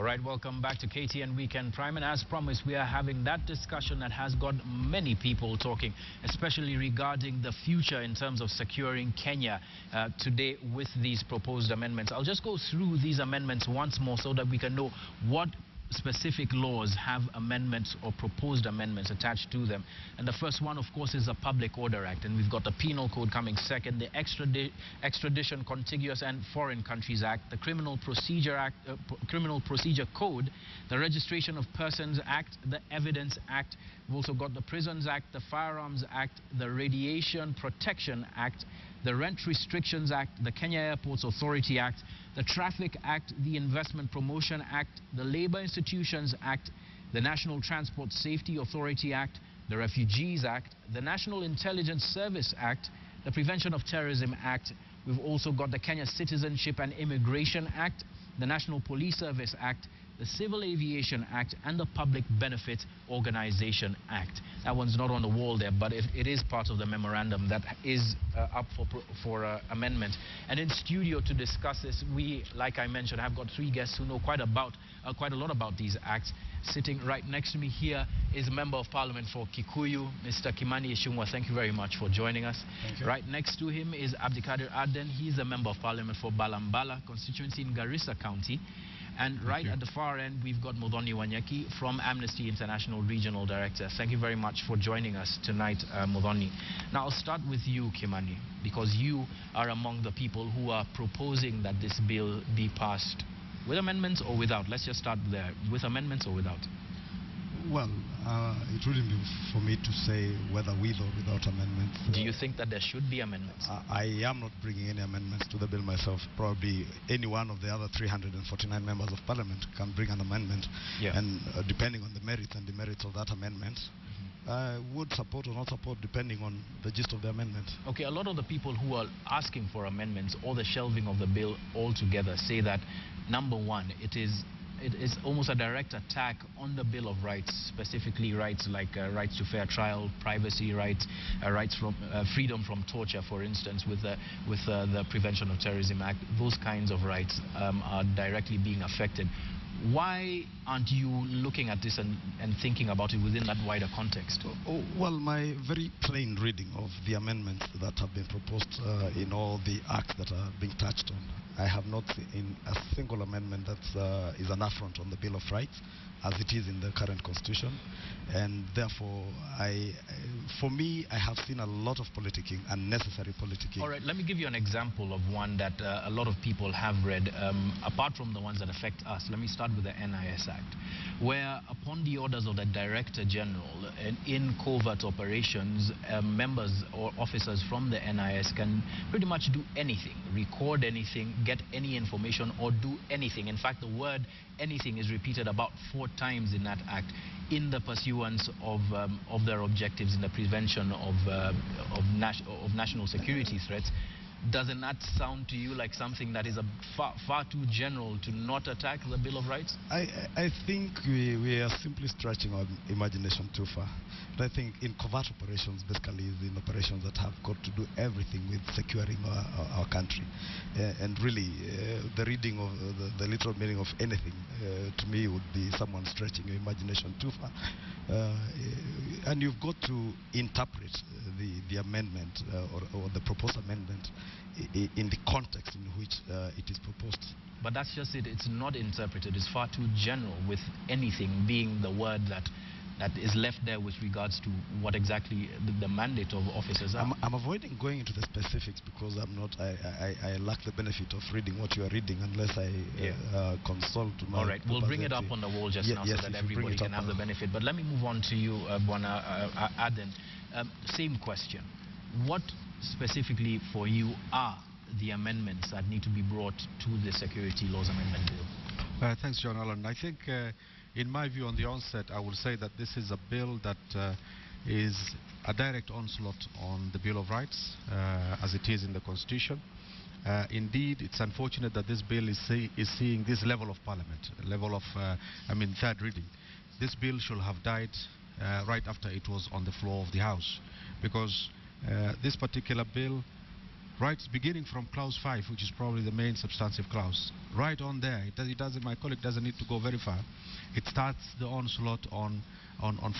All right, welcome back to KTN Weekend Prime. And as promised, we are having that discussion that has got many people talking, especially regarding the future in terms of securing Kenya today with these proposed amendments. I'll just go through these amendments once more so that we can know what specific laws have amendments or proposed amendments attached to them. And the first one, of course, is the Public Order Act, and we've got the Penal Code coming second, the Extradition, Contiguous and Foreign Countries Act, the Criminal Procedure Act, Criminal Procedure Code, the Registration of Persons Act, the Evidence Act. We've also got the Prisons Act, the Firearms Act, the Radiation Protection Act, the Rent Restrictions Act, the Kenya Airports Authority Act, the Traffic Act, the Investment Promotion Act, the Labor Institutions Act, the National Transport Safety Authority Act, the Refugees Act, the National Intelligence Service Act, the Prevention of Terrorism Act. We've also got the Kenya Citizenship and Immigration Act, the National Police Service Act, the Civil Aviation Act, and the Public Benefit Organization Act. That one's not on the wall there, but it is part of the memorandum that is up for amendment. And in studio to discuss this, we, like I mentioned, have got three guests who know quite a lot about these acts. Sitting right next to me here is Member of Parliament for Kikuyu, Mr. Kimani Ichung'wah. Thank you very much for joining us. Thank you. Right next to him is Abdikadir Aden. He's a Member of Parliament for Balambala constituency in Garissa County. And right at the far end, we've got Muthoni Wanyeki from Amnesty International Regional Director. Thank you very much for joining us tonight, Muthoni. Now, I'll start with you, Kimani, because you are among the people who are proposing that this bill be passed with amendments or without. Let's just start there. With amendments or without? Well, it wouldn't be for me to say whether with or without amendments. Do you think that there should be amendments? I am not bringing any amendments to the bill myself. Probably any one of the other 349 members of Parliament can bring an amendment. Yeah. And depending on the merits and demerits of that amendment, would support or not support depending on the gist of the amendment. Okay, a lot of the people who are asking for amendments or the shelving of the bill altogether say that, number one, it is almost a direct attack on the Bill of Rights, specifically rights like rights to fair trial, privacy rights, rights from freedom from torture, for instance, with the Prevention of Terrorism Act. Those kinds of rights are directly being affected. Why aren't you looking at this and thinking about it within that wider context? Well, my very plain reading of the amendments that have been proposed in all the acts that are being touched on, I have not seen a single amendment that is an affront on the Bill of Rights as it is in the current constitution, and therefore for me, I have seen a lot of politicking, unnecessary politicking. All right, let me give you an example of one that a lot of people have read, apart from the ones that affect us. Let me start with the NIS Act, where upon the orders of the Director General, in covert operations, members or officers from the NIS can pretty much do anything, record anything, get any information, or do anything. In fact, the word anything is repeated about 4 times in that act, in the pursuance of their objectives in the prevention of national security threats. Doesn't that sound to you like something that is far too general to not attack the Bill of Rights? I think we are simply stretching our imagination too far. But I think in covert operations, basically, is in operations that have got to do everything with securing our country. And really, the reading of the literal meaning of anything, to me, would be someone stretching your imagination too far. And you've got to interpret the amendment or the proposed amendment in the context in which it is proposed. But that's just it. It's not interpreted. It's far too general, with anything being the word that is left there with regards to what exactly the mandate of officers are. I'm avoiding going into the specifics because I lack the benefit of reading what you are reading unless I consult my... All right, we'll bring it up on the wall just now so that everybody can have the benefit. But let me move on to you, Bwana Aden. Same question. What specifically for you are the amendments that need to be brought to the Security Laws Amendment Bill? Thanks, John Allen. I think, in my view, on the onset, I will say that this is a bill that is a direct onslaught on the Bill of Rights, as it is in the Constitution. Indeed, it's unfortunate that this bill is seeing this level of Parliament, level of, third reading. This bill should have died right after it was on the floor of the House, because this particular bill right, beginning from clause 5, which is probably the main substantive clause, right on there. My colleague doesn't need to go very far. It starts the onslaught on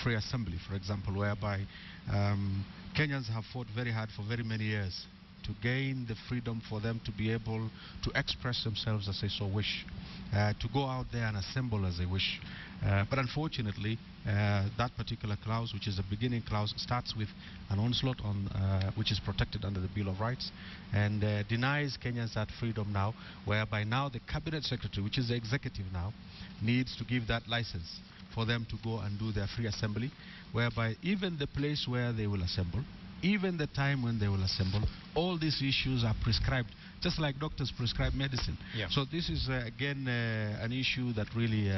free assembly, for example, whereby Kenyans have fought very hard for very many years to gain the freedom for them to be able to express themselves as they so wish, to go out there and assemble as they wish. But unfortunately, that particular clause, which is a beginning clause, starts with an onslaught on which is protected under the Bill of Rights, and denies Kenyans that freedom now, whereby now the Cabinet Secretary, which is the executive now, needs to give that license for them to go and do their free assembly, whereby even the place where they will assemble, even the time when they will assemble, all these issues are prescribed, just like doctors prescribe medicine. Yeah. So this is, again, an issue that really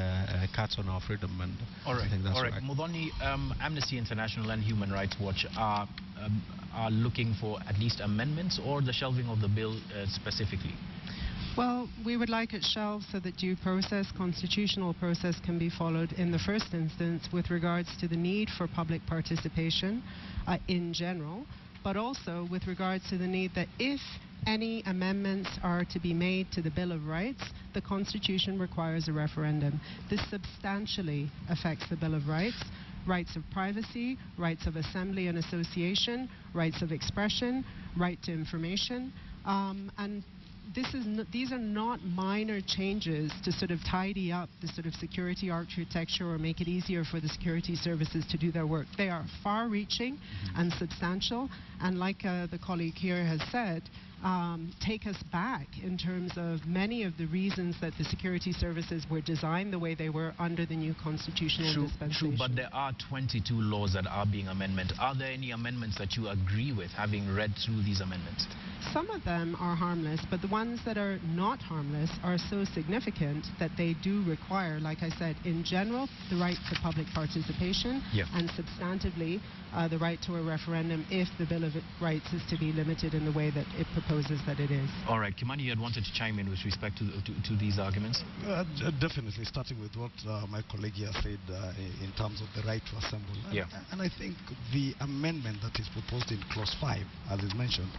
cuts on our freedom, and I think that's right. Muthoni, Amnesty International and Human Rights Watch are looking for at least amendments or the shelving of the bill specifically. Well, we would like it shelved so that due process, constitutional process, can be followed in the first instance with regards to the need for public participation in general, but also with regards to the need that if any amendments are to be made to the Bill of Rights, the Constitution requires a referendum. This substantially affects the Bill of Rights. Rights of privacy, rights of assembly and association, rights of expression, right to information, and these are not minor changes to sort of tidy up the sort of security architecture or make it easier for the security services to do their work. They are far-reaching and substantial, and like the colleague here has said, take us back in terms of many of the reasons that the security services were designed the way they were under the new constitutional dispensation. True, but there are 22 laws that are being amended. Are there any amendments that you agree with, having read through these amendments? Some of them are harmless, but the ones that are not harmless are so significant that they do require, like I said, in general, the right to public participation, and substantively the right to a referendum if the Bill of Rights is to be limited in the way that it proposes that it is. All right, Kimani, you had wanted to chime in with respect to these arguments? Definitely, starting with what my colleague here said in terms of the right to assemble. And I think the amendment that is proposed in clause 5, as is mentioned,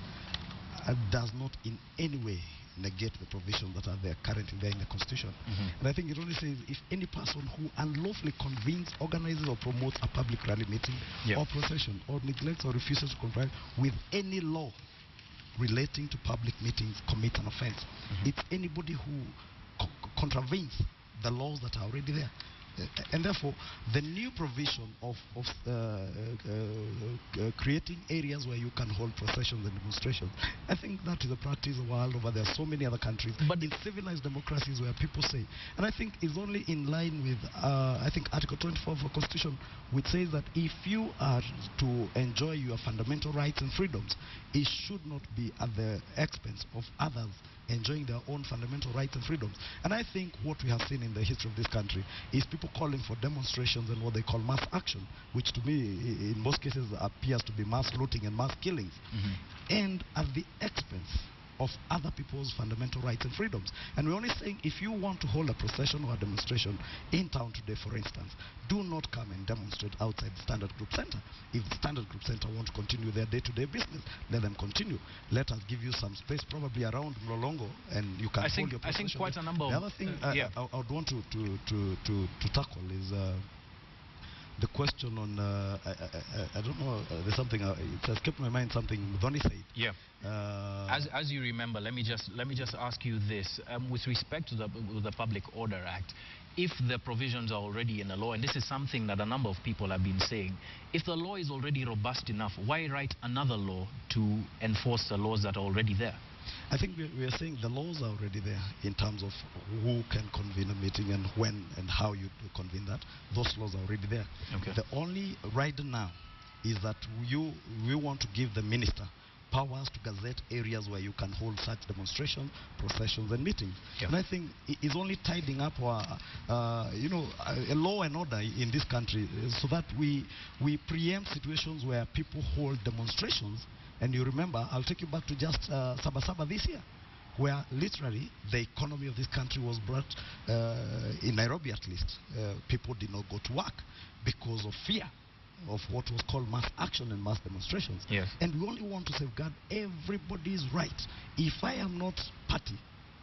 does not in any way negate the provisions that are there currently there in the Constitution. And I think it only says if any person who unlawfully convenes, organizes or promotes a public rally meeting or procession or neglects or refuses to comply with any law relating to public meetings commits an offense. It's anybody who contravenes the laws that are already there. And therefore, the new provision of creating areas where you can hold processions and demonstrations, I think that is a practice world over. There are so many other countries, but in civilized democracies where people say, and I think it's only in line with, I think, Article 24 of the Constitution, which says that if you are to enjoy your fundamental rights and freedoms, it should not be at the expense of others enjoying their own fundamental rights and freedoms. And I think what we have seen in the history of this country is people calling for demonstrations and what they call mass action, which to me in most cases appears to be mass looting and mass killings, and at the expense of other people's fundamental rights and freedoms. And we're only saying if you want to hold a procession or a demonstration in town today, for instance, do not come and demonstrate outside the Standard Group Center. If the Standard Group Center want to continue their day-to-day business, let them continue. Let us give you some space probably around Mlolongo, and you can hold your procession. I think quite a number of... The other thing I would want to tackle is the question on, I don't know, there's something, it has kept my mind, something Muthoni said. Yeah. As you remember, let me just ask you this. With respect to the Public Order Act, if the provisions are already in the law, and this is something that a number of people have been saying, if the law is already robust enough, why write another law to enforce the laws that are already there? I think we are saying the laws are already there in terms of who can convene a meeting and when and how you convene that. Those laws are already there. Okay. The only right now is that we want to give the minister powers to gazette areas where you can hold such demonstrations, processions and meetings. And I think it's only tidying up a law and order in this country so that we preempt situations where people hold demonstrations. And you remember, I'll take you back to just Sabasaba this year, where literally the economy of this country was brought, in Nairobi at least, people did not go to work because of fear of what was called mass action and mass demonstrations. Yes. And we only want to safeguard everybody's right. If I am not party,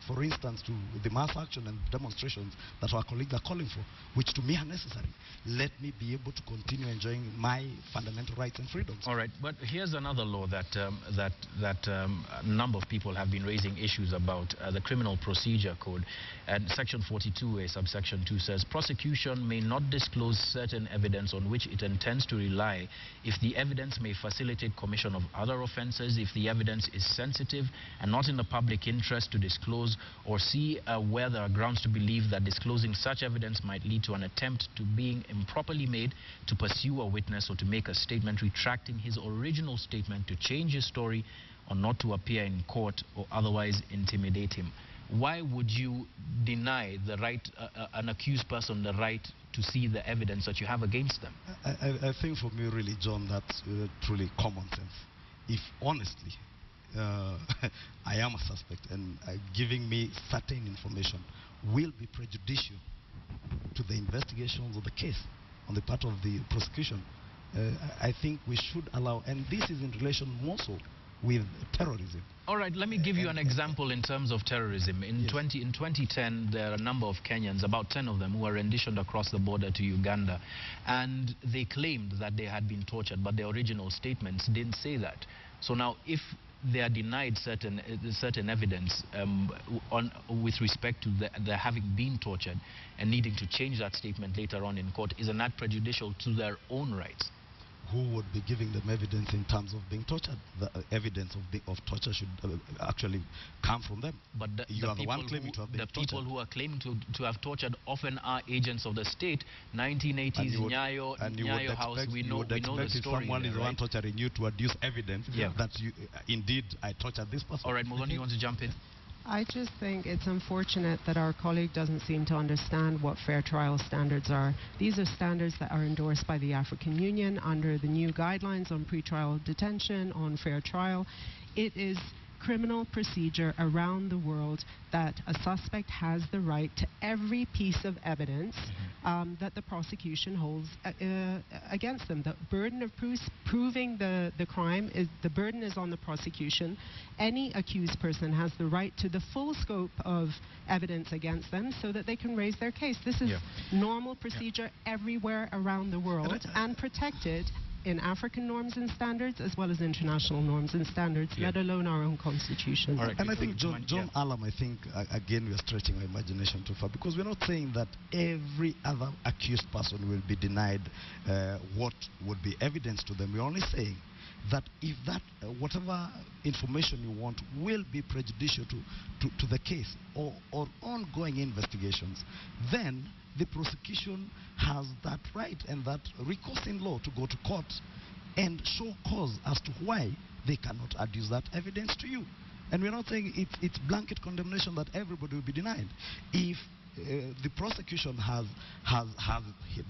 for instance, to the mass action and demonstrations that our colleagues are calling for, which to me are necessary, let me be able to continue enjoying my fundamental rights and freedoms. All right, but here's another law that a number of people have been raising issues about, the Criminal Procedure Code. And Section 42A, subsection 2 says, prosecution may not disclose certain evidence on which it intends to rely if the evidence may facilitate commission of other offenses, if the evidence is sensitive and not in the public interest to disclose, or see where there are grounds to believe that disclosing such evidence might lead to an attempt to being improperly made to pursue a witness or to make a statement retracting his original statement, to change his story, or not to appear in court or otherwise intimidate him. Why would you deny the right, an accused person the right to see the evidence that you have against them? I think for me, really, John, that's truly common sense. If honestly, I am a suspect, and giving me certain information will be prejudicial to the investigations of the case on the part of the prosecution, I think we should allow, and this is in relation more so with terrorism. All right, let me give you an example in terms of terrorism. In, yes. 2010, there are a number of Kenyans, about 10 of them, who were renditioned across the border to Uganda. And they claimed that they had been tortured, but their original statements didn't say that. So now, if they are denied certain evidence with respect to their having been tortured and needing to change that statement later on in court, isn't that prejudicial to their own rights? Who would be giving them evidence in terms of being tortured? The evidence of torture should actually come from them. But you are the one claiming to have been tortured. The people who are claiming to have tortured often are agents of the state. 1980s Nyayo House, we know the story. If someone is the one torturing you, to adduce evidence that you indeed I tortured this person. All right, Muthoni, you want to jump in? I just think it's unfortunate that our colleague doesn't seem to understand what fair trial standards are. These are standards that are endorsed by the African Union under the new guidelines on pretrial detention, on fair trial. It is criminal procedure around the world that a suspect has the right to every piece of evidence that the prosecution holds against them. The burden of proving the crime, the burden is on the prosecution. Any accused person has the right to the full scope of evidence against them so that they can raise their case. This is normal procedure everywhere around the world and protected in African norms and standards as well as international norms and standards, let alone our own constitution. Right. And I think John Alam, I think, again, we are stretching our imagination too far, because we're not saying that every other accused person will be denied what would be evidence to them. We're only saying that if that, whatever information you want will be prejudicial to the case or ongoing investigations, then the prosecution has that right and that recourse in law to go to court and show cause as to why they cannot adduce that evidence to you. And we're not saying it's blanket condemnation that everybody will be denied. If the prosecution has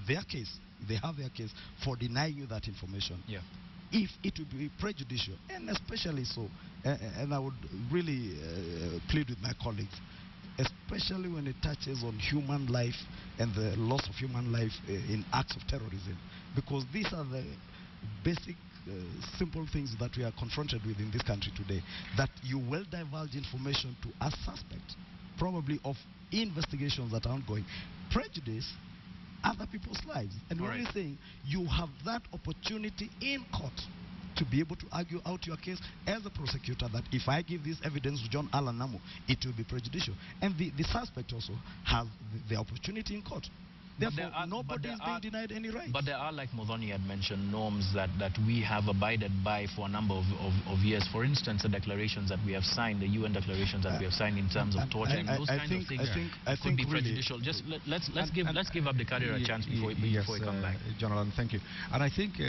their case, they have their case for denying you that information, if it would be prejudicial, and especially so, and I would really plead with my colleagues, especially when it touches on human life and the loss of human life in acts of terrorism, because these are the basic simple things that we are confronted with in this country today, that you will divulge information to a suspect, probably of investigations that are ongoing, prejudice other people's lives. And we're only saying you have that opportunity in court to be able to argue out your case as a prosecutor, that if I give this evidence to John Allan Namu, it will be prejudicial. And the suspect also has the opportunity in court. Therefore, nobody is being denied any right. But there are, like Muthoni had mentioned, norms that we have abided by for a number of years. For instance, the declarations that we have signed, the UN declarations that we have signed in terms of torture, and those kinds of things could be prejudicial. Just let's give Abdikadir a chance before he come back. John Allan, thank you. And I think,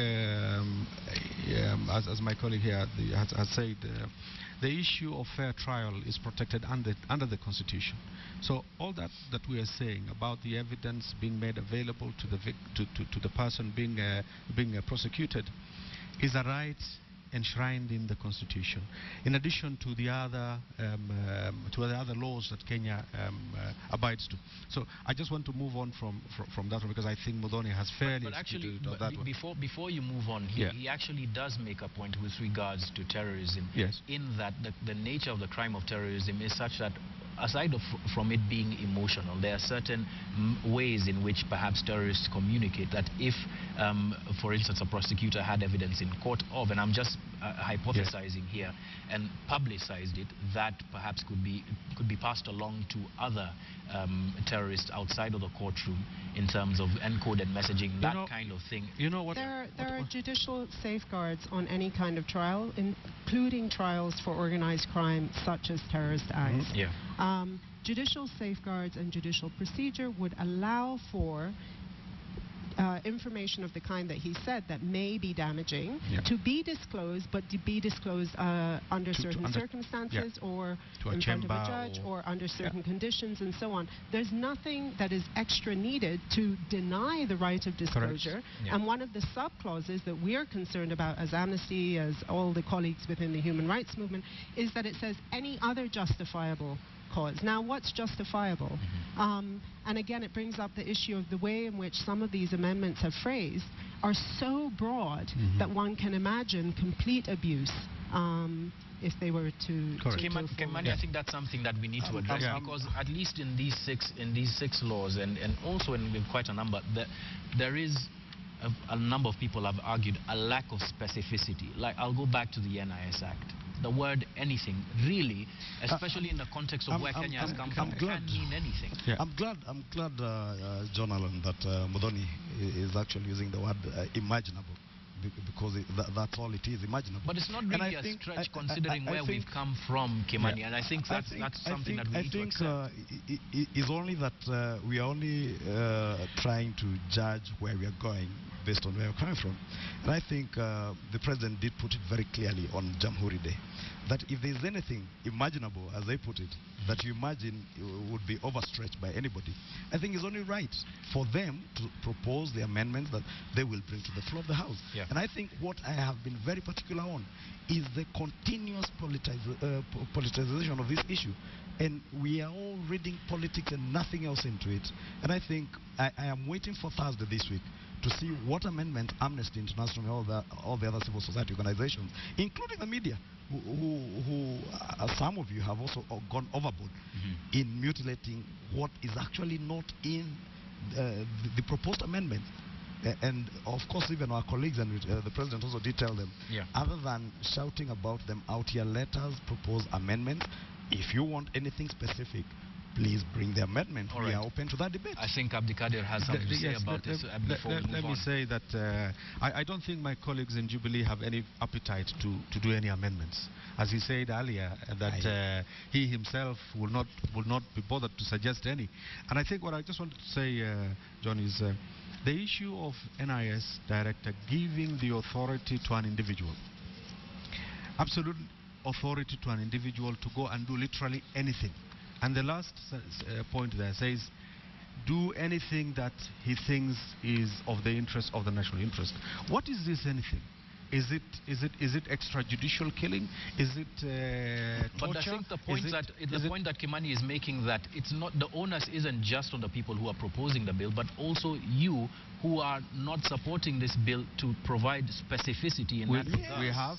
as my colleague here has said, the issue of fair trial is protected under the Constitution. So all that we are saying about the evidence being made available to the person being prosecuted is a right enshrined in the Constitution, in addition to the other laws that Kenya abides to. So I just want to move on from that one, because I think Muthoni has fairly but actually, executed that one. before you move on, he actually does make a point with regards to terrorism. Yes. In that the nature of the crime of terrorism is such that, aside from it being emotional, there are certain ways in which perhaps terrorists communicate that if, for instance, a prosecutor had evidence in court of, and I'm just hypothesizing here, and publicized it, that perhaps could be passed along to other terrorists outside of the courtroom in terms of encoded messaging, that kind of thing. You know what? There are judicial safeguards on any kind of trial, including trials for organized crime such as terrorist acts. Yeah. Judicial safeguards and judicial procedure would allow for information of the kind that he said that may be damaging to be disclosed, but to be disclosed under certain circumstances or in front of a judge or under certain conditions and so on. There's nothing that is extra needed to deny the right of disclosure. And one of the sub-clauses that we're concerned about as Amnesty, as all the colleagues within the human rights movement, is that it says any other justifiable cause. Now, what's justifiable? And again, it brings up the issue of the way in which some of these amendments have phrased are so broad that one can imagine complete abuse if they were to Kimani, I think that's something that we need to address, because at least in these six laws, and also in quite a number, there is a number of people have argued a lack of specificity. Like, I'll go back to the NIS Act. The word anything, really, especially in the context of where Kenya has come from, can mean anything. I'm glad, John Allen, that Muthoni is actually using the word imaginable, because that's all it is, imaginable. But it's not really a stretch considering where we've come from, Kimani, and I think that's something that we need to accept. It's only that we are only trying to judge where we are going based on where we're coming from. And I think the President did put it very clearly on Jamhuri Day, that if there's anything imaginable, as they put it, that you imagine would be overstretched by anybody, I think it's only right for them to propose the amendments that they will bring to the floor of the House. And I think what I have been very particular on is the continuous politicization of this issue. And we are all reading politics and nothing else into it. And I think I am waiting for Thursday this week to see what amendment Amnesty International and all the other civil society organizations, including the media, who some of you have also gone overboard in mutilating what is actually not in the proposed amendment. And of course, even our colleagues and the President also did tell them, other than shouting about them out here, let us propose amendments. If you want anything specific, please bring the amendment. We are open to that debate. I think Abdikadir has something to say about this before we move on. Let me say that I don't think my colleagues in Jubilee have any appetite to do any amendments. As he said earlier, that he himself will not be bothered to suggest any. And I think what I just wanted to say, John, is the issue of NIS director giving the authority to an individual, absolute authority to an individual to go and do literally anything. And the last point there says, do anything that he thinks is of the interest of the national interest. What is this anything? Is it extrajudicial killing? Is it torture? But I think the point that Kimani is making, that it's not, the onus isn't just on the people who are proposing the bill, but also you who are not supporting this bill to provide specificity in that regard.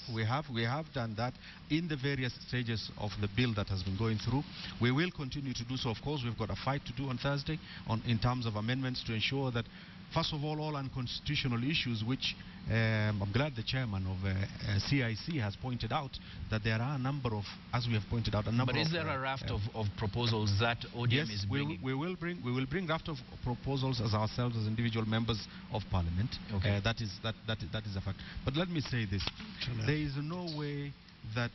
We have done that in the various stages of the bill that has been going through. We will continue to do so. Of course, we've got a fight to do on Thursday in terms of amendments to ensure that, first of all unconstitutional issues, which I'm glad the chairman of CIC has pointed out, that there are a number of, as we have pointed out, a number of... But is there a raft of proposals that ODM is bringing? We will bring raft of proposals as ourselves, as individual members of parliament. That is a fact. But let me say this. There is no way that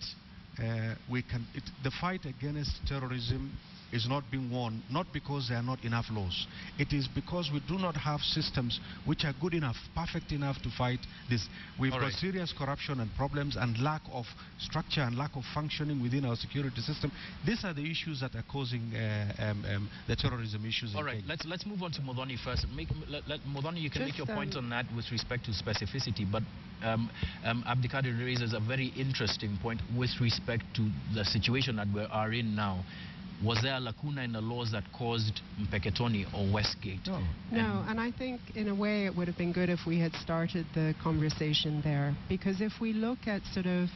the fight against terrorism is not being won, not because there are not enough laws. It is because we do not have systems which are good enough, perfect enough to fight this. We've got serious corruption and problems and lack of structure and lack of functioning within our security system. These are the issues that are causing the terrorism issues in Kenya. Let's move on to Muthoni first. Muthoni, you can make your point on that with respect to specificity, but Abdikadir raises a very interesting point with respect to the situation that we are in now. Was there a lacuna in the laws that caused Mpeketoni or Westgate? No, and I think in a way it would have been good if we had started the conversation there, because if we look at sort of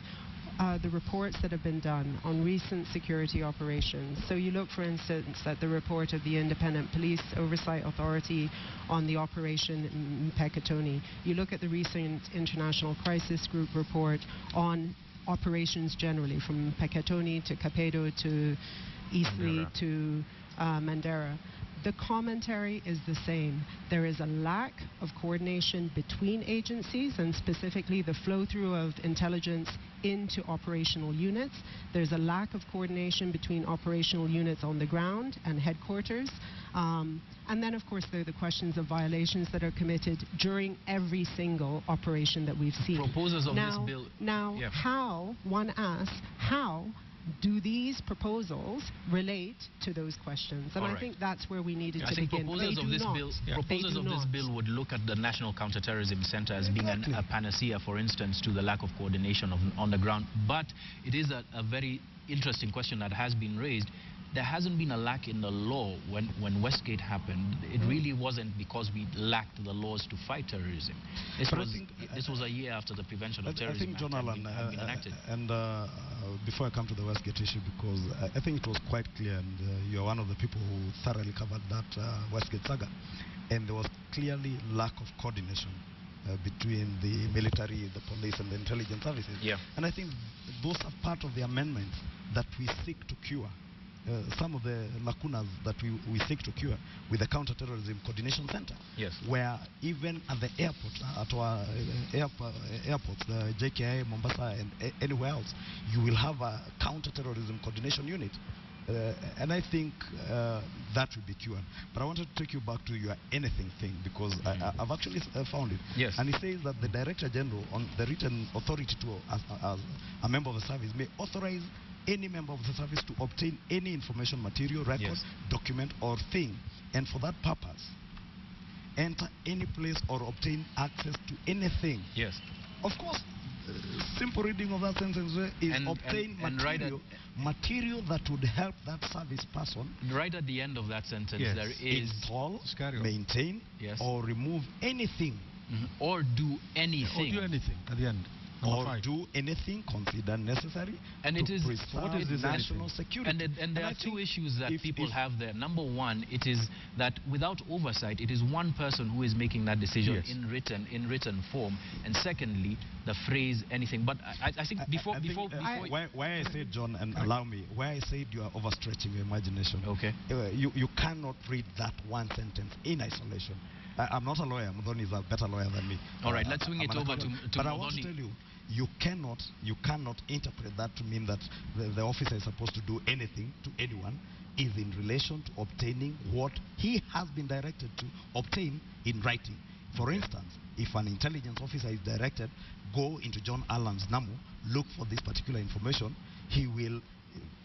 the reports that have been done on recent security operations. So you look, for instance, at the report of the Independent Police Oversight Authority on the operation in Mpeketoni. You look at the recent International Crisis Group report on operations generally, from Mpeketoni to Kapedo to Eastleigh to Mandera. The commentary is the same. There is a lack of coordination between agencies, and specifically the flow-through of intelligence into operational units. There's a lack of coordination between operational units on the ground and headquarters. And then, of course, there are the questions of violations that are committed during every single operation that we've seen. Proposals of this bill. Now, how, one asks, how do these proposals relate to those questions? And I think that's where we needed to begin. Proposals of this bill would look at the National Counterterrorism Center as being a panacea, for instance, to the lack of coordination on the ground. But it is a very interesting question that has been raised. There hasn't been a lack in the law when Westgate happened. It really wasn't because we lacked the laws to fight terrorism. This was a year after the Prevention of Terrorism Act had been enacted. And before I come to the Westgate issue, because I think it was quite clear, and you're one of the people who thoroughly covered that Westgate saga, and there was clearly lack of coordination between the military, the police, and the intelligence services. And I think those are part of the amendments that we seek to cure. Some of the lacunas that we seek to cure with the Counterterrorism Coordination Center, where even at the airport, at our airports, the JKI, Mombasa, and anywhere else, you will have a Counterterrorism Coordination Unit. And I think that will be cured. But I wanted to take you back to your anything thing, because I've actually found it. And it says that the Director General, on the written authority to, as a member of the service, may authorize any member of the service to obtain any information, material, record, document, or thing, and for that purpose, enter any place or obtain access to anything. Of course, simple reading of that sentence is obtain material that would help that service person. Right at the end of that sentence, there is install, maintain, or remove anything. Or do anything. Or do anything at the end. Or do anything considered necessary to preserve national security. And there are two issues that people have there. Number one, it is that without oversight, it is one person who is making that decision in written form. And secondly, the phrase anything. But I think before why I said, John, and allow me, why I said you are overstretching your imagination. You cannot read that one sentence in isolation. I'm not a lawyer. Muthoni is a better lawyer than me. All right, let's swing it over to But I want to tell you, you cannot interpret that to mean that the officer is supposed to do anything to anyone is in relation to obtaining what he has been directed to obtain in writing. For instance, if an intelligence officer is directed, go into John Allen's NAMU, look for this particular information, he will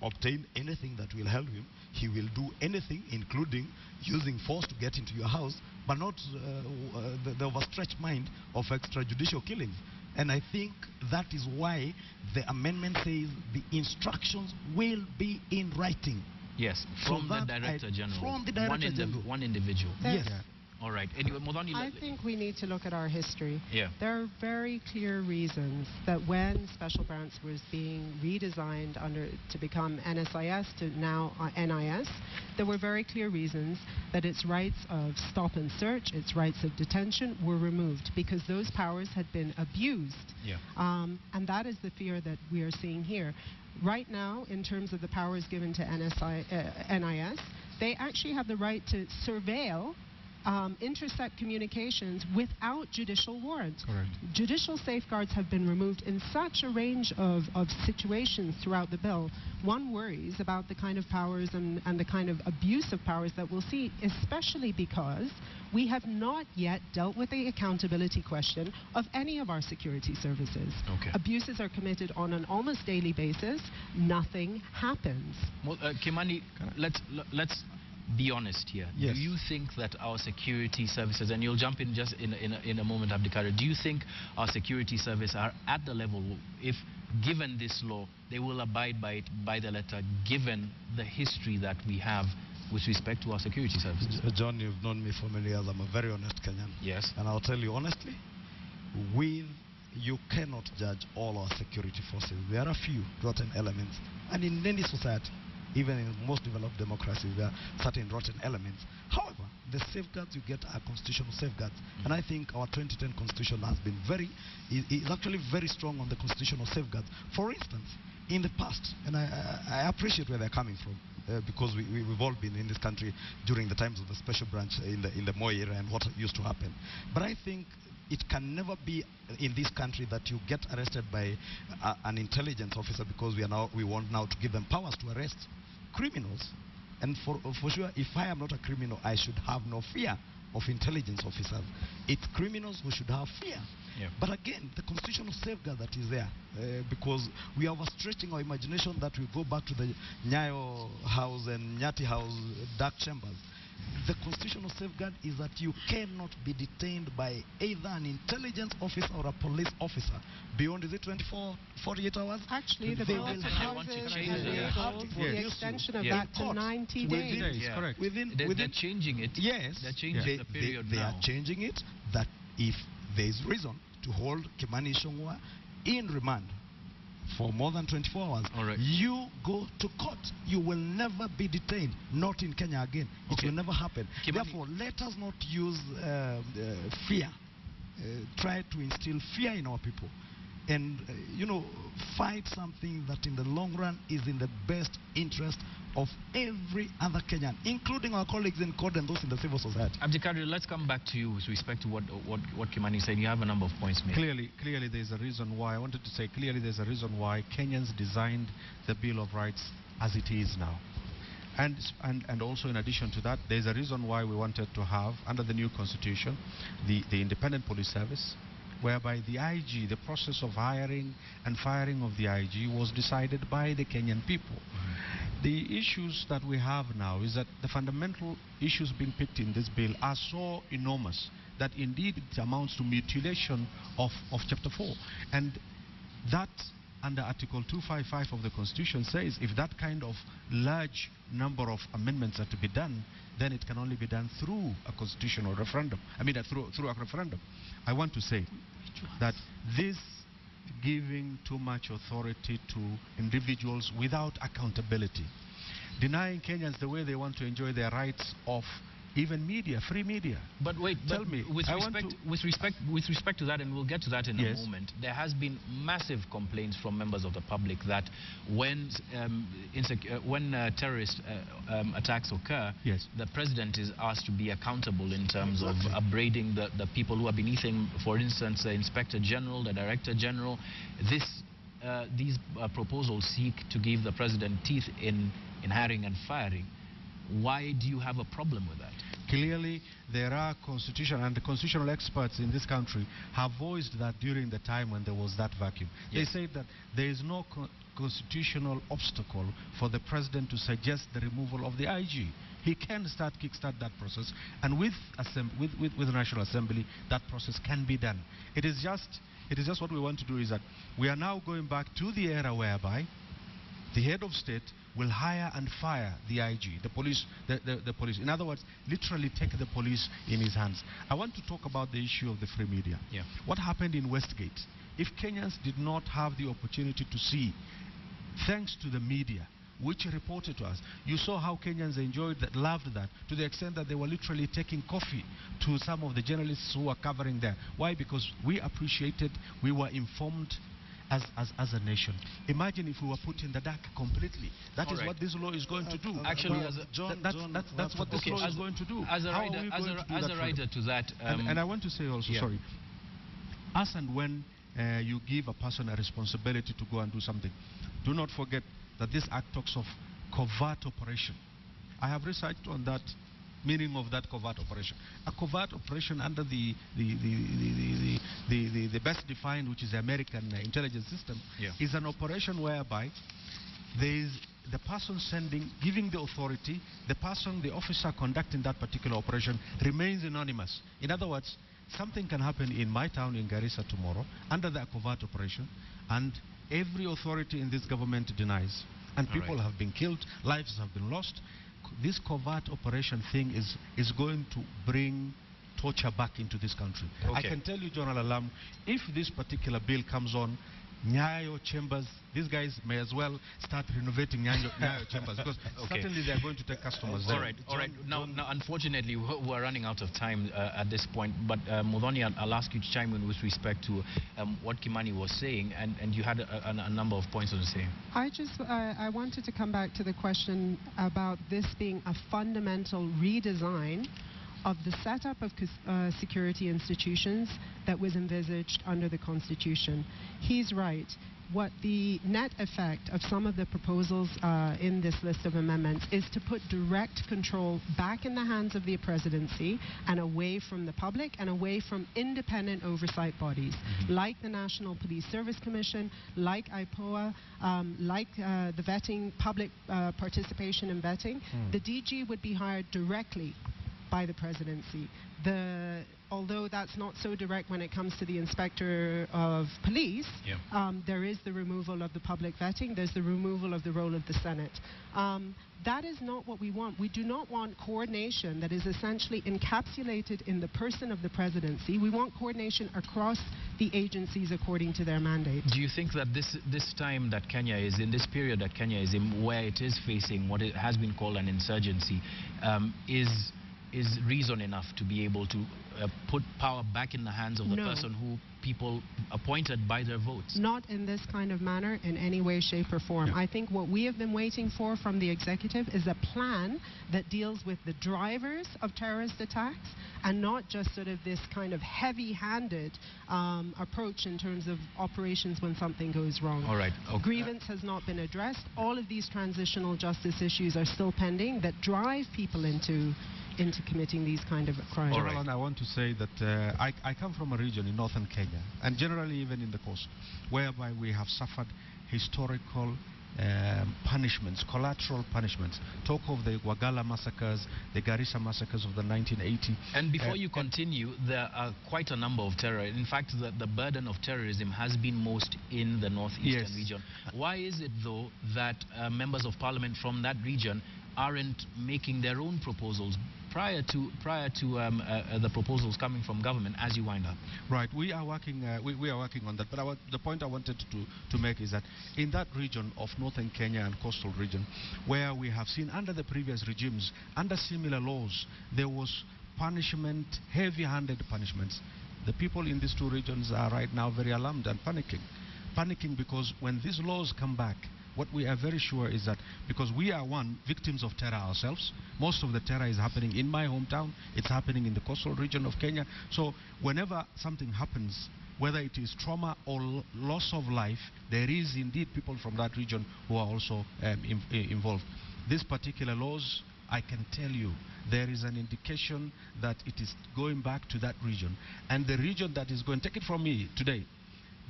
obtain anything that will help him. He will do anything, including using force to get into your house, but not the overstretched mind of extrajudicial killings. And I think that is why the amendment says the instructions will be in writing. From the Director General. From the Director General. One individual. All right. Anyway, Muthoni, I think we need to look at our history. Yeah. There are very clear reasons that when Special Branch was being redesigned to become NSIS to now NIS, there were very clear reasons that its rights of stop and search, its rights of detention were removed because those powers had been abused. Yeah. And that is the fear that we are seeing here. Right now, in terms of the powers given to NIS, they actually have the right to surveil intercept communications without judicial warrant. Correct. Judicial safeguards have been removed in such a range of situations throughout the bill. One worries about the kind of powers and the kind of abuse of powers that we'll see, especially because we have not yet dealt with the accountability question of any of our security services. Okay. Abuses are committed on an almost daily basis. Nothing happens. Well, Kimani, let's be honest here. Yes. Do you think that our security services, and you'll jump in just in a moment, Abdikader, do you think our security services are at the level, if given this law, they will abide by it by the letter, given the history that we have with respect to our security services? John, you've known me for many years. I'm a very honest Kenyan. Yes. And I'll tell you honestly, you cannot judge all our security forces. There are a few rotten elements. And in any society, even in most developed democracies, there are certain rotten elements. However, the safeguards you get are constitutional safeguards. And I think our 2010 constitution has been is actually very strong on the constitutional safeguards. For instance, in the past, and I appreciate where they're coming from, because we've all been in this country during the times of the special branch in the Moi era and what used to happen. But I think it can never be in this country that you get arrested by an intelligence officer because we want now to give them powers to arrest criminals. And for sure, if I am not a criminal, I should have no fear of intelligence officers. It's criminals who should have fear. Yeah. But again, the constitutional safeguard that is there, because we are overstretching our imagination that we go back to the Nyayo House and Nyati House dark chambers. The constitutional safeguard is that you cannot be detained by either an intelligence officer or a police officer beyond, is it 24, 48 hours? Actually, the They bill will have to proposes change it. the extension of Yeah. that to 90 Within days. days, correct. They're changing it. Yes, They're changing the period they now. are changing it, that if there is reason to hold Kimani Ichung'wah in remand for more than 24 hours, All right. you go to court. You will never be detained. Not in Kenya again. It Okay. will never happen. Kimani- Therefore, let us not use fear. Try to instill fear in our people. And, fight something that in the long run is in the best interest of every other Kenyan, including our colleagues in court and those in the civil society. Abdikader, let's come back to you with respect to what Kimani said. You have a number of points made. Clearly there's a reason why, I wanted to say clearly there's a reason why Kenyans designed the Bill of Rights as it is now. And also in addition to that, there's a reason why we wanted to have, under the new constitution, the independent police service, whereby the IG, the process of hiring and firing of the IG was decided by the Kenyan people. The issues that we have now is that the fundamental issues being picked in this bill are so enormous that indeed it amounts to mutilation of Chapter 4. And that, under Article 255 of the Constitution, says if that kind of large number of amendments are to be done, then it can only be done through a constitutional referendum. I mean, through a referendum. I want to say that this giving too much authority to individuals without accountability, denying Kenyans the way they want to enjoy their rights of even media, free media. But wait, Tell me, with respect to that, and we'll get to that in Yes. a moment, there has been massive complaints from members of the public that when terrorist attacks occur, Yes. the president is asked to be accountable in terms of upbraiding the people who are beneath him. For instance, the Inspector General, the Director General. These proposals seek to give the president teeth in hiring and firing. Why do you have a problem with that? Clearly, there are constitutional experts in this country have voiced that during the time when there was that vacuum. Yes. They said that there is no constitutional obstacle for the president to suggest the removal of the IG. He can kickstart that process, and with the National Assembly, that process can be done. It is just what we want to do is that we are now going back to the era whereby the head of state will hire and fire the IG, the police. In other words, literally take the police in his hands. I want to talk about the issue of the free media. Yeah. What happened in Westgate? If Kenyans did not have the opportunity to see, thanks to the media, which reported to us, you saw how Kenyans enjoyed that, loved that, to the extent that they were literally taking coffee to some of the journalists who were covering there. Why? Because we appreciated, we were informed, as a nation. Imagine if we were put in the dark completely. That All is right. what this law is going to do. Actually, as a, that's what this law is going to do. As a How are rider, we going to do that, as a rider to that, and I want to say also, yeah. sorry, as and when you give a person a responsibility to go and do something, do not forget that this act talks of covert operation. I have researched on that meaning of that covert operation. A covert operation under the best defined, which is the American intelligence system, yeah. is an operation whereby there is the person giving the authority, the officer conducting that particular operation remains anonymous. In other words, something can happen in my town in Garissa tomorrow under that covert operation, and every authority in this government denies. And people have been killed, lives have been lost. This covert operation thing is going to bring torture back into this country. Okay. I can tell you, General Alam, if this particular bill comes on, Nyayo chambers, these guys may as well start renovating Nyayo chambers, because certainly they are going to take customers there. All right. Now, unfortunately, we're running out of time at this point, but Muthoni, I'll ask you to chime in with respect to what Kimani was saying, and you had a number of points on the same. I wanted to come back to the question about this being a fundamental redesign of the setup of security institutions that was envisaged under the Constitution. He's right. What the net effect of some of the proposals in this list of amendments is to put direct control back in the hands of the presidency and away from the public and away from independent oversight bodies like the National Police Service Commission, like IPOA, like the vetting, public participation in vetting. The DG would be hired directly by the presidency. Although that's not so direct when it comes to the inspector of police, there is the removal of the public vetting, there's the removal of the role of the Senate. That is not what we want. We do not want coordination that is essentially encapsulated in the person of the presidency. We want coordination across the agencies according to their mandate. Do you think that this time that Kenya is in, this period that Kenya is in, where it is facing what it has been called an insurgency, is reason enough to be able to put power back in the hands of the person who people appointed by their votes? Not in this kind of manner, in any way, shape or form. I think what we have been waiting for from the executive is a plan that deals with the drivers of terrorist attacks and not just sort of this kind of heavy-handed approach in terms of operations when something goes wrong. All right. Okay. Grievance has not been addressed. All of these transitional justice issues are still pending that drive people into committing these kind of crimes. All right. I want to say that I come from a region in northern Kenya, and generally even in the coast, whereby we have suffered historical punishments, collateral punishments. Talk of the Wagala massacres, the Garissa massacres of the 1980. And before you continue, there are quite a number of terror. In fact, the burden of terrorism has been most in the northeastern region. Why is it, though, that members of parliament from that region aren't making their own proposals prior to the proposals coming from government as you wind up? Right, we are working we are working on that, but the point I wanted to make is that in that region of northern Kenya and coastal region, where we have seen under the previous regimes, under similar laws, there was punishment, heavy-handed punishments. The people in these two regions are right now very alarmed and panicking because when these laws come back, what we are very sure is that because we are victims of terror ourselves, most of the terror is happening in my hometown, it's happening in the coastal region of Kenya. So whenever something happens, whether it is trauma or loss of life, there is indeed people from that region who are also involved. These particular laws, I can tell you, there is an indication that it is going back to that region. And the region that is going, take it from me today,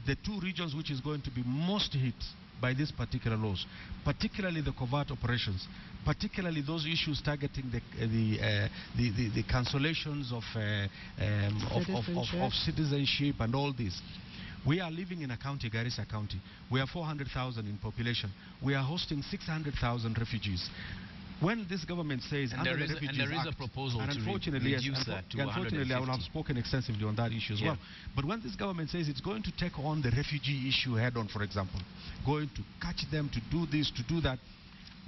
the two regions which is going to be most hit by these particular laws, particularly the covert operations, particularly those issues targeting the cancellations of citizenship and all this. We are living in a county, Garissa County. We are 400,000 in population. We are hosting 600,000 refugees. When this government says and there is a proposal and to unfortunately, reduce that to 150. Unfortunately, I will have spoken extensively on that issue as well. But when this government says it's going to take on the refugee issue head-on, for example, going to catch them, to do this, to do that,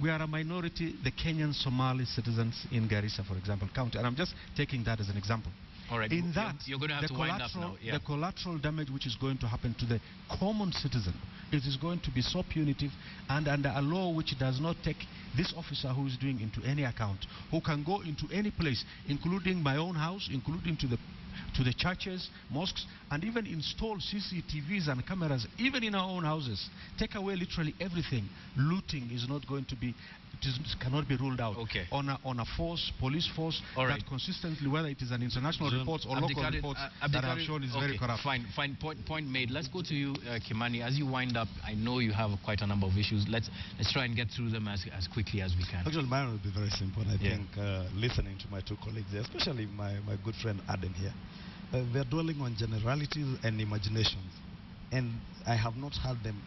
we are a minority, the Kenyan Somali citizens in Garissa, for example, county. And I'm just taking that as an example. All right. In that, you're going to have to wind up now. Yeah. the collateral damage which is going to happen to the common citizen, it is going to be so punitive, and under a law which does not take this officer who is doing into any account, who can go into any place, including my own house, including to the churches, mosques, and even install CCTVs and cameras, even in our own houses. Take away literally everything. Looting is not going to be, cannot be ruled out. Okay. On a police force that consistently, whether it is an international reports or local reports that have shown is very corrupt. Fine. Point made. Let's go to you, Kimani. As you wind up, I know you have quite a number of issues. Let's try and get through them as quickly as we can. Actually, mine will be very simple. I think listening to my two colleagues here, especially my good friend Aden here, they're dwelling on generalities and imaginations, and I have not heard them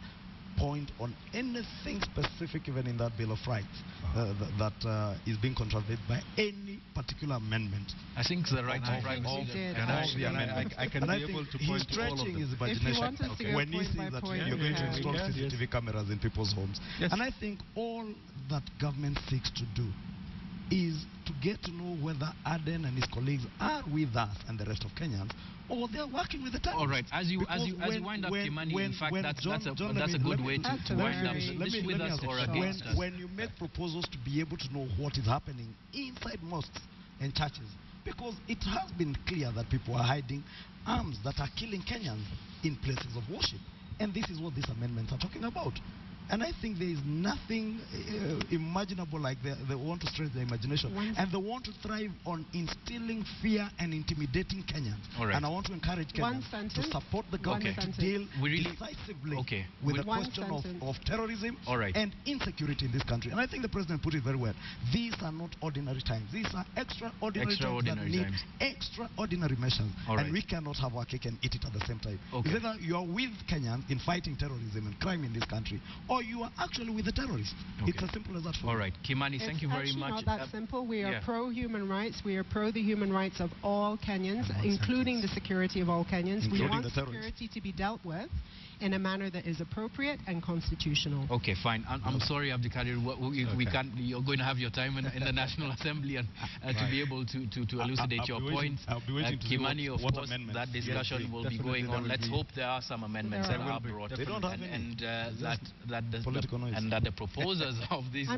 point on anything specific, even in that Bill of Rights, that is being contravened by any particular amendment. I think the right of privacy. I can be able to point to all of them. His imagination when he says that you're going to install CCTV cameras in people's homes. Yes. And I think all that government seeks to do is to get to know whether Aden and his colleagues are with us and the rest of Kenyans, or they're working with the terrorists. All right. As you wind up, Kimani, in fact, that's a good way to wind up. This with us or against us. When you make proposals to be able to know what is happening inside mosques and churches, because it has been clear that people are hiding arms that are killing Kenyans in places of worship, and this is what these amendments are talking about. And I think there is nothing imaginable like they want to stretch their imagination. And they want to thrive on instilling fear and intimidating Kenyans. Right. And I want to encourage Kenyans to support the government to deal decisively with the question of terrorism and insecurity in this country. And I think the President put it very well. These are not ordinary times. These are extraordinary times that need extraordinary measures. And we cannot have our cake and eat it at the same time. Either you are with Kenyans in fighting terrorism and crime in this country, or you are actually with the terrorists. It's as simple as that for All right. Kimani, thank you very much. It's not that simple. We are pro-human rights. We are pro the human rights of all Kenyans, including the security of all Kenyans. We want security to be dealt with in a manner that is appropriate and constitutional. Okay, fine. I'm sorry, Abdikadir. We can't. You're going to have your time in the National Assembly and to be able to elucidate your points. Kimani, of course, that discussion will be going on. Let's hope there are some amendments that are brought, and that the proposers of this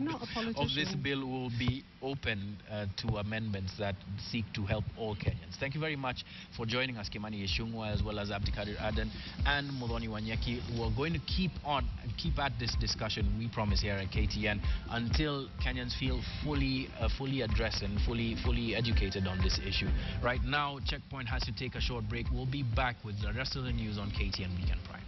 bill will be open to amendments that seek to help all Kenyans. Thank you very much for joining us, Kimani Ichung'wah, as well as Abdikadir Aden and Muthoni Wanyeki. We're going to keep on and keep at this discussion, we promise, here at KTN until Kenyans feel fully addressed and fully educated on this issue. Right now, Checkpoint has to take a short break. We'll be back with the rest of the news on KTN Weekend Prime.